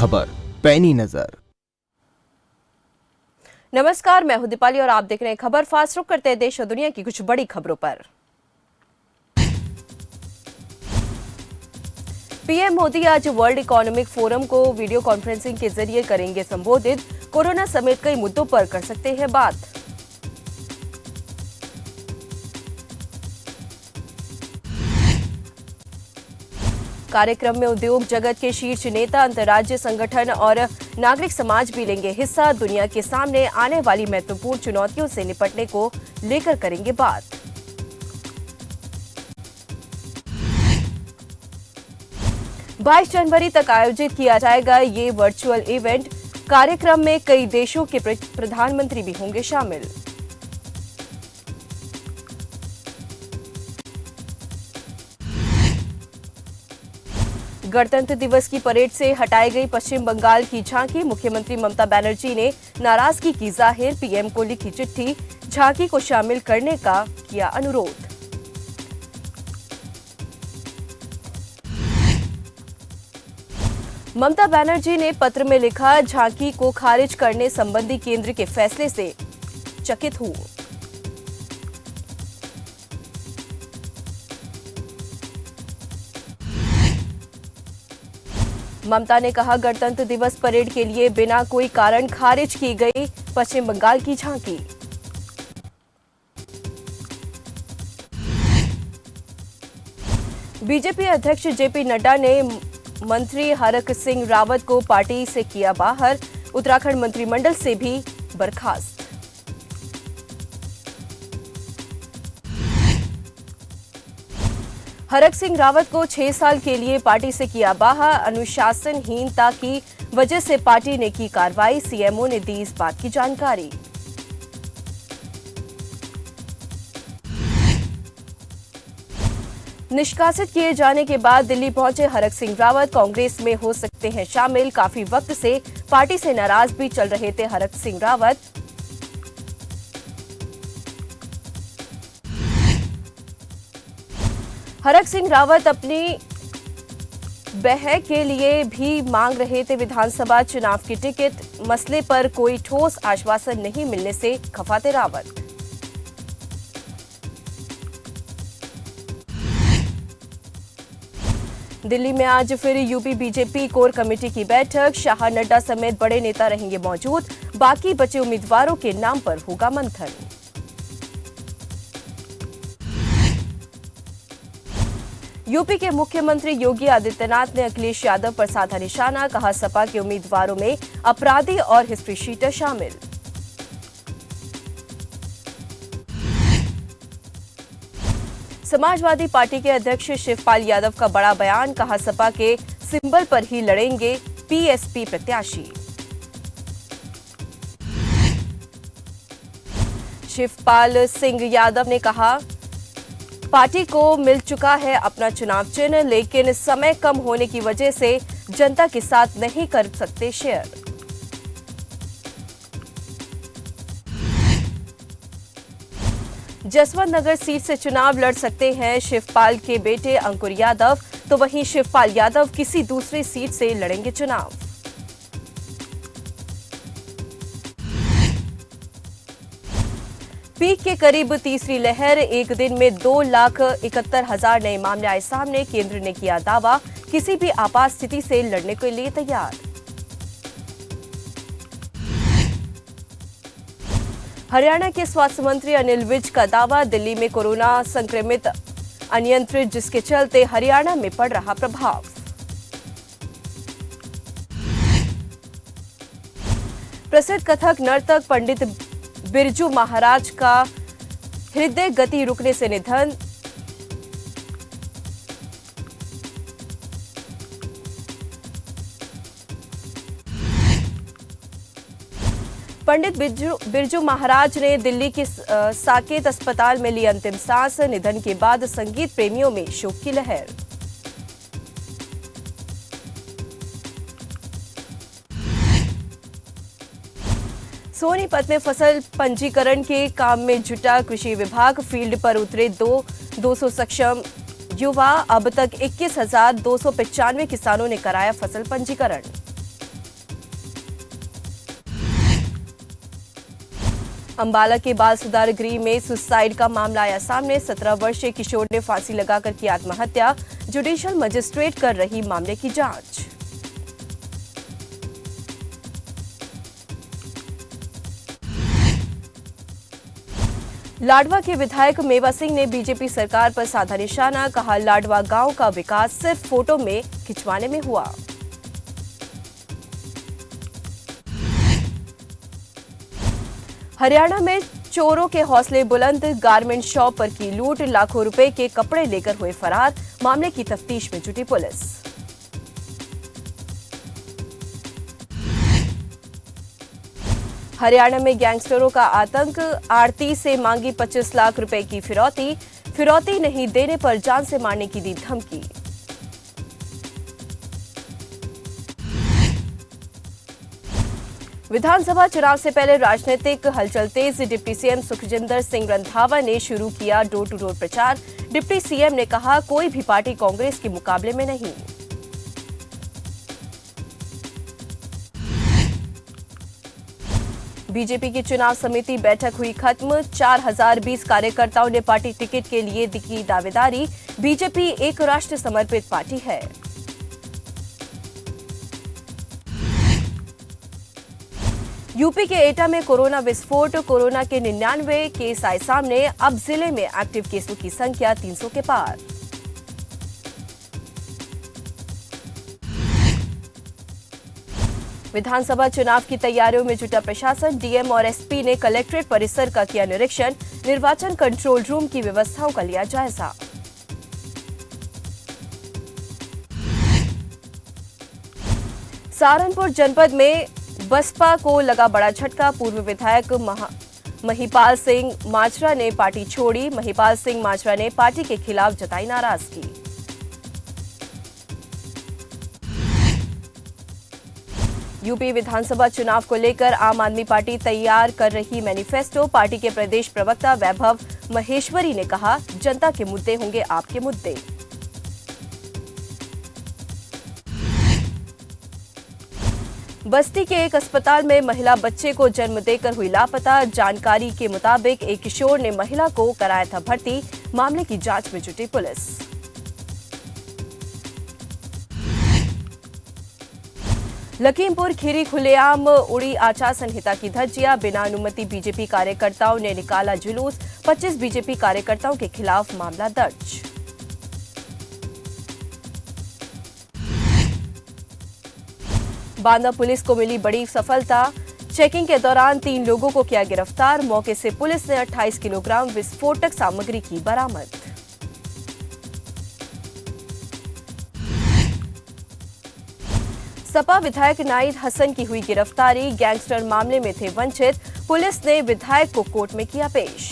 खबर पैनी नजर। नमस्कार, मैं हूं दीपाली और आप देख रहे हैं खबर फास्ट। रुक करते हैं देश और दुनिया की कुछ बड़ी खबरों पर। पीएम मोदी आज वर्ल्ड इकोनॉमिक फोरम को वीडियो कॉन्फ्रेंसिंग के जरिए करेंगे संबोधित। कोरोना समेत कई मुद्दों पर कर सकते हैं बात। कार्यक्रम में उद्योग जगत के शीर्ष नेता, अंतर्राज्यीय संगठन और नागरिक समाज भी लेंगे हिस्सा। दुनिया के सामने आने वाली महत्वपूर्ण चुनौतियों से निपटने को लेकर करेंगे बात। बाईस जनवरी तक आयोजित किया जाएगा ये वर्चुअल इवेंट। कार्यक्रम में कई देशों के प्रधानमंत्री भी होंगे शामिल। गणतंत्र दिवस की परेड से हटाई गई पश्चिम बंगाल की झांकी। मुख्यमंत्री ममता बनर्जी ने नाराजगी की जाहिर। पीएम को लिखी चिट्ठी, झांकी को शामिल करने का किया अनुरोध। ममता बनर्जी ने पत्र में लिखा, झांकी को खारिज करने संबंधी केंद्र के फैसले से चकित हूं। ममता ने कहा, गणतंत्र दिवस परेड के लिए बिना कोई कारण खारिज की गई पश्चिम बंगाल की झांकी। बीजेपी अध्यक्ष जेपी नड्डा ने मंत्री हरक सिंह रावत को पार्टी से किया बाहर। उत्तराखंड मंत्रिमंडल से भी बर्खास्त। हरक सिंह रावत को 6 साल के लिए पार्टी से किया बाहर। अनुशासनहीनता की वजह से पार्टी ने की कार्रवाई। सीएमओ ने दी इस बात की जानकारी। निष्कासित किए जाने के बाद दिल्ली पहुंचे हरक सिंह रावत। कांग्रेस में हो सकते हैं शामिल। काफी वक्त से पार्टी से नाराज भी चल रहे थे हरक सिंह रावत। हरक सिंह रावत अपनी बहस के लिए भी मांग रहे थे विधानसभा चुनाव की टिकट। मसले पर कोई ठोस आश्वासन नहीं मिलने से खफा थे रावत। दिल्ली में आज फिर यूपी बीजेपी कोर कमेटी की बैठक। शाह, नड्डा समेत बड़े नेता रहेंगे मौजूद। बाकी बचे उम्मीदवारों के नाम पर होगा मंथन। यूपी के मुख्यमंत्री योगी आदित्यनाथ ने अखिलेश यादव पर साधा निशाना। कहा, सपा के उम्मीदवारों में अपराधी और हिस्ट्री शीटर शामिल। समाजवादी पार्टी के अध्यक्ष शिवपाल यादव का बड़ा बयान। कहा, सपा के सिंबल पर ही लड़ेंगे पीएसपी प्रत्याशी। शिवपाल सिंह यादव ने कहा, पार्टी को मिल चुका है अपना चुनाव चिन्ह, लेकिन समय कम होने की वजह से जनता के साथ नहीं कर सकते शेयर। जसवंत नगर सीट से चुनाव लड़ सकते हैं शिवपाल के बेटे अंकुर यादव, तो वहीं शिवपाल यादव किसी दूसरी सीट से लड़ेंगे चुनाव। पीक के करीब तीसरी लहर। एक दिन में 2,71,000 नए मामले आए सामने। केंद्र ने किया दावा, किसी भी आपात स्थिति से लड़ने के लिए तैयार। हरियाणा के स्वास्थ्य मंत्री अनिल विज का दावा, दिल्ली में कोरोना संक्रमित अनियंत्रित, जिसके चलते हरियाणा में पड़ रहा प्रभाव। प्रसिद्ध कथक नर्तक पंडित बिरजू महाराज का हृदय गति रुकने से निधन। पंडित बिरजू महाराज ने दिल्ली के साकेत अस्पताल में ली अंतिम सांस। निधन के बाद संगीत प्रेमियों में शोक की लहर। सोनीपत में फसल पंजीकरण के काम में जुटा कृषि विभाग। फील्ड पर उतरे 200 सक्षम युवा। अब तक 21,295 किसानों ने कराया फसल पंजीकरण। अंबाला के बाल सुधार गृह में सुसाइड का मामला आया सामने। 17 वर्षीय किशोर ने फांसी लगाकर की आत्महत्या। जुडिशियल मजिस्ट्रेट कर रही मामले की जांच। लाडवा के विधायक मेवा सिंह ने बीजेपी सरकार पर साधा निशाना। कहा, लाडवा गांव का विकास सिर्फ फोटो में खिंचवाने में हुआ। हरियाणा में चोरों के हौसले बुलंद। गारमेंट शॉप पर की लूट। लाखों रुपए के कपड़े लेकर हुए फरार। मामले की तफ्तीश में जुटी पुलिस। हरियाणा में गैंगस्टरों का आतंक। आड़ती से मांगी 25 लाख रुपए की फिरौती। फिरौती नहीं देने पर जान से मारने की दी धमकी। विधानसभा चुनाव से पहले राजनीतिक हलचल तेज। डिप्टी सीएम सुखजिंदर सिंह रंधावा ने शुरू किया डोर टू डोर प्रचार। डिप्टी सीएम ने कहा, कोई भी पार्टी कांग्रेस के मुकाबले में नहीं। बीजेपी की चुनाव समिति बैठक हुई खत्म। 4020 कार्यकर्ताओं ने पार्टी टिकट के लिए की दावेदारी। बीजेपी एक राष्ट्र समर्पित पार्टी है। यूपी के एटा में कोरोना विस्फोट। कोरोना के 99 केस आए सामने। अब जिले में एक्टिव केसों की संख्या 300 के पार। विधानसभा चुनाव की तैयारियों में जुटा प्रशासन। डीएम और एसपी ने कलेक्ट्रेट परिसर का किया निरीक्षण। निर्वाचन कंट्रोल रूम की व्यवस्थाओं का लिया जायजा। सहारनपुर जनपद में बसपा को लगा बड़ा झटका। पूर्व विधायक महिपाल सिंह माजरा ने पार्टी छोड़ी। महिपाल सिंह माजरा ने पार्टी के खिलाफ जताई नाराजगी। यूपी विधानसभा चुनाव को लेकर आम आदमी पार्टी तैयार कर रही मैनिफेस्टो। पार्टी के प्रदेश प्रवक्ता वैभव महेश्वरी ने कहा, जनता के मुद्दे होंगे आपके मुद्दे। बस्ती के एक अस्पताल में महिला बच्चे को जन्म देकर हुई लापता। जानकारी के मुताबिक एक किशोर ने महिला को कराया था भर्ती। मामले की जांच में जुटी पुलिस। लखीमपुर खीरी खुलेआम उड़ी आचार संहिता की धज्जियां। बिना अनुमति बीजेपी कार्यकर्ताओं ने निकाला जुलूस। 25 बीजेपी कार्यकर्ताओं के खिलाफ मामला दर्ज। बांदा पुलिस को मिली बड़ी सफलता। चेकिंग के दौरान 3 लोगों को किया गिरफ्तार। मौके से पुलिस ने 28 किलोग्राम विस्फोटक सामग्री की बरामद। सपा विधायक नाइद हसन की हुई गिरफ्तारी। गैंगस्टर मामले में थे वंचित। पुलिस ने विधायक को कोर्ट में किया पेश।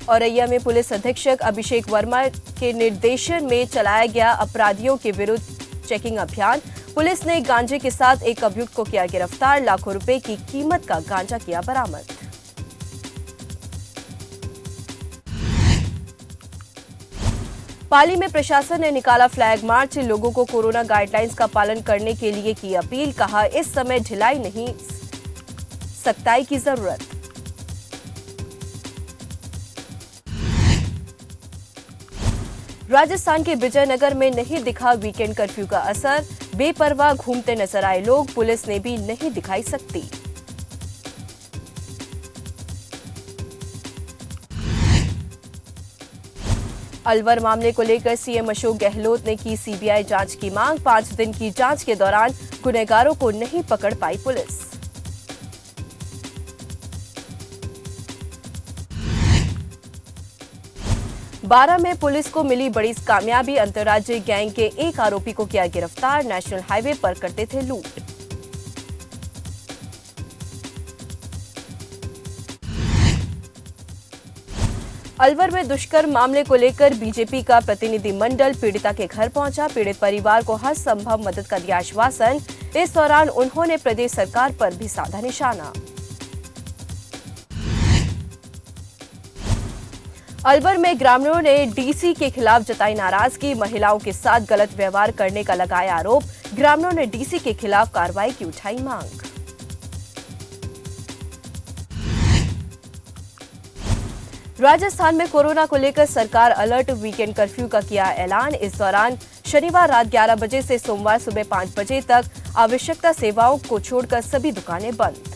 औरैया में पुलिस अधीक्षक अभिषेक वर्मा के निर्देशन में चलाया गया अपराधियों के विरुद्ध चेकिंग अभियान। पुलिस ने गांजे के साथ एक अभियुक्त को किया गिरफ्तार। लाखों रुपए की कीमत का गांजा किया बरामद। पाली में प्रशासन ने निकाला फ्लैग मार्च। लोगों को कोरोना गाइडलाइंस का पालन करने के लिए की अपील। कहा, इस समय ढिलाई नहीं, सख्ताई की जरूरत। राजस्थान के विजयनगर में नहीं दिखा वीकेंड कर्फ्यू का असर। बेपरवाह घूमते नजर आए लोग। पुलिस ने भी नहीं दिखाई सख्ती। अलवर मामले को लेकर सीएम अशोक गहलोत ने की सीबीआई जांच की मांग। 5 दिन की जांच के दौरान गुनहगारों को नहीं पकड़ पाई पुलिस। बारां में पुलिस को मिली बड़ी कामयाबी। अंतर्राज्यीय गैंग के एक आरोपी को किया गिरफ्तार। नेशनल हाईवे पर करते थे लूट। अलवर में दुष्कर्म मामले को लेकर बीजेपी का प्रतिनिधि मंडल पीड़िता के घर पहुंचा। पीड़ित परिवार को हर संभव मदद का दिया आश्वासन। इस दौरान उन्होंने प्रदेश सरकार पर भी साधा निशाना। अलवर में ग्रामीणों ने डीसी के खिलाफ जताई नाराजगी, महिलाओं के साथ गलत व्यवहार करने का लगाया आरोप। ग्रामीणों ने डीसी के खिलाफ कार्रवाई की उठाई मांग। राजस्थान में कोरोना को लेकर सरकार अलर्ट, वीकेंड कर्फ्यू का किया ऐलान। इस दौरान शनिवार रात 11 बजे से सोमवार सुबह 5 बजे तक आवश्यकता सेवाओं को छोड़कर सभी दुकानें बंद।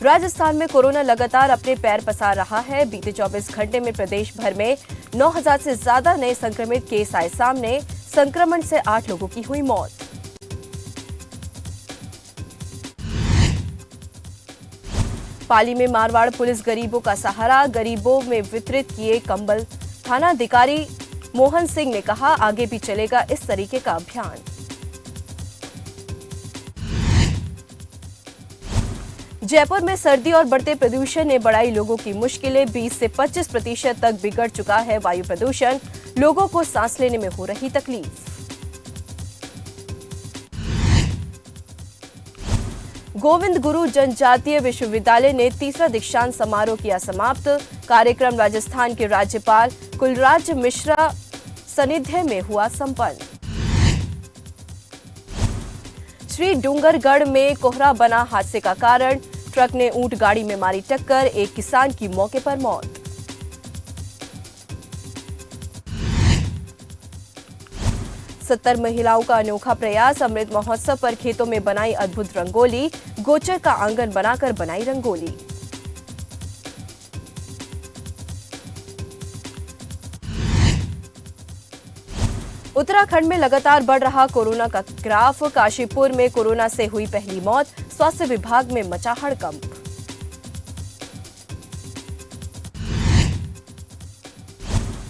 राजस्थान में कोरोना लगातार अपने पैर पसार रहा है। बीते 24 घंटे में प्रदेश भर में 9,000 से ज्यादा नए संक्रमित केस आए सामने। संक्रमण से 8 लोगों की हुई मौत। पाली में मारवाड़ पुलिस गरीबों का सहारा, गरीबों में वितरित किए कंबल। थानाधिकारी मोहन सिंह ने कहा, आगे भी चलेगा इस तरीके का अभियान। जयपुर में सर्दी और बढ़ते प्रदूषण ने बढ़ाई लोगों की मुश्किलें। 20 से 25% तक बिगड़ चुका है वायु प्रदूषण। लोगों को सांस लेने में हो रही तकलीफ। गोविंद गुरु जनजातीय विश्वविद्यालय ने तीसरा दीक्षांत समारोह किया समाप्त। कार्यक्रम राजस्थान के राज्यपाल कुलराज मिश्रा सानिध्य में हुआ संपन्न। श्री डूंगरगढ़ में कोहरा बना हादसे का कारण, ट्रक ने ऊंट गाड़ी में मारी टक्कर, एक किसान की मौके पर मौत। सत्तर महिलाओं का अनोखा प्रयास, अमृत महोत्सव पर खेतों में बनाई अद्भुत रंगोली, गोचर का आंगन बनाकर बनाई रंगोली। उत्तराखंड में लगातार बढ़ रहा कोरोना का ग्राफ, काशीपुर में कोरोना से हुई पहली मौत, स्वास्थ्य विभाग में मचा हड़कंप।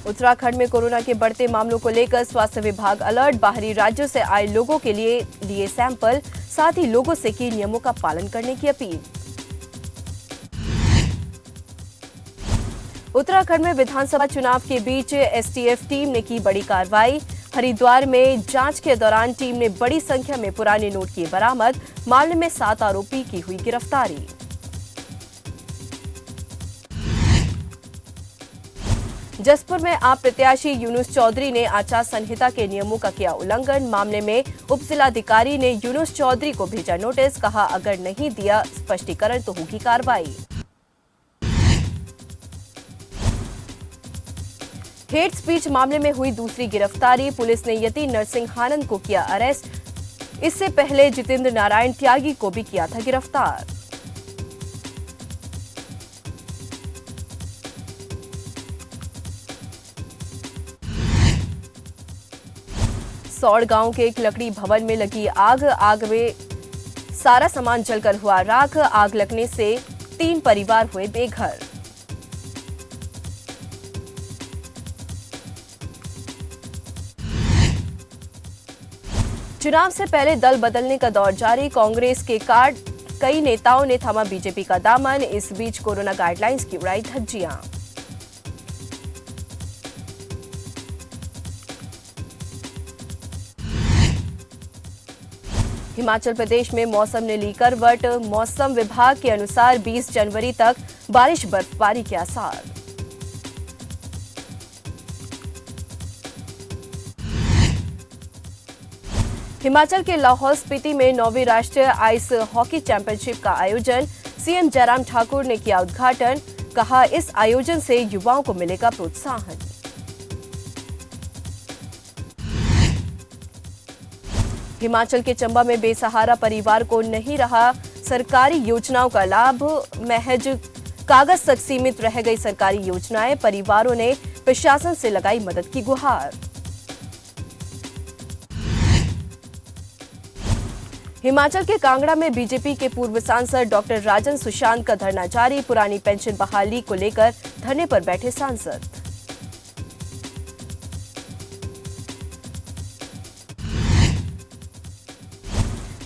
उत्तराखंड में कोरोना के बढ़ते मामलों को लेकर स्वास्थ्य विभाग अलर्ट, बाहरी राज्यों से आए लोगों के लिए सैंपल, साथ ही लोगों से की नियमों का पालन करने की अपील। उत्तराखंड में विधानसभा चुनाव के बीच एसटीएफ टीम ने की बड़ी कार्रवाई। हरिद्वार में जांच के दौरान टीम ने बड़ी संख्या में पुराने नोट किए बरामद। मामले में 7 आरोपी की हुई गिरफ्तारी। जसपुर में आप प्रत्याशी यूनुस चौधरी ने आचार संहिता के नियमों का किया उल्लंघन। मामले में उप जिलाधिकारी ने यूनुस चौधरी को भेजा नोटिस, कहा अगर नहीं दिया स्पष्टीकरण तो होगी कार्रवाई। हेट स्पीच मामले में हुई दूसरी गिरफ्तारी, पुलिस ने यति नरसिंह आनंद को किया अरेस्ट। इससे पहले जितेंद्र नारायण त्यागी को भी किया था गिरफ्तार। सौड़ गांव के एक लकड़ी भवन में लगी आग में सारा सामान जलकर हुआ राख। आग लगने से 3 परिवार हुए बेघर। चुनाव से पहले दल बदलने का दौर जारी, कांग्रेस के कई नेताओं ने थामा बीजेपी का दामन। इस बीच कोरोना गाइडलाइंस की उड़ाई धज्जियां। हिमाचल प्रदेश में मौसम ने ली करवट, मौसम विभाग के अनुसार 20 जनवरी तक बारिश बर्फबारी के आसार। हिमाचल के लाहौल स्पीति में 9वीं राष्ट्रीय आइस हॉकी चैंपियनशिप का आयोजन, सीएम जयराम ठाकुर ने किया उद्घाटन। कहा इस आयोजन से युवाओं को मिलेगा प्रोत्साहन। हिमाचल के चंबा में बेसहारा परिवार को नहीं रहा सरकारी योजनाओं का लाभ, महज कागज तक सीमित रह गई सरकारी योजनाएं। परिवारों ने प्रशासन से लगाई मदद की गुहार। हिमाचल के कांगड़ा में बीजेपी के पूर्व सांसद डॉक्टर राजन सुशांत का धरना जारी, पुरानी पेंशन बहाली को लेकर धरने पर बैठे सांसद।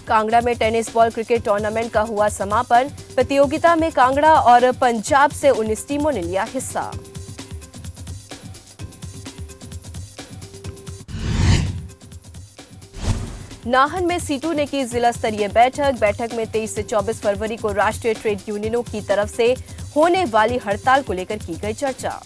कांगड़ा में टेनिस बॉल क्रिकेट टूर्नामेंट का हुआ समापन, प्रतियोगिता में कांगड़ा और पंजाब से 19 टीमों ने लिया हिस्सा। नाहन में सीटू ने की जिला स्तरीय बैठक में 23 से 24 फरवरी को राष्ट्रीय ट्रेड यूनियनों की तरफ से होने वाली हड़ताल को लेकर की गई चर्चा।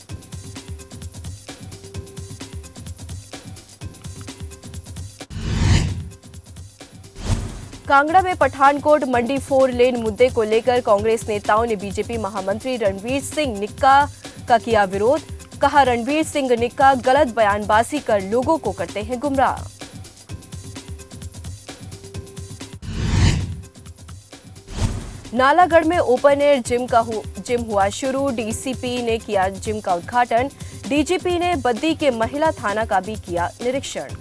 कांगड़ा में पठानकोट मंडी 4 लेन मुद्दे को लेकर कांग्रेस नेताओं ने बीजेपी महामंत्री रणवीर सिंह निक्का का किया विरोध। कहा, रणवीर सिंह निक्का गलत बयानबाजी कर लोगों को करते हैं गुमराह। नालागढ़ में ओपन एयर जिम हुआ शुरू। डीसीपी ने किया जिम का उद्घाटन। डीजीपी ने बद्दी के महिला थाना का भी किया निरीक्षण।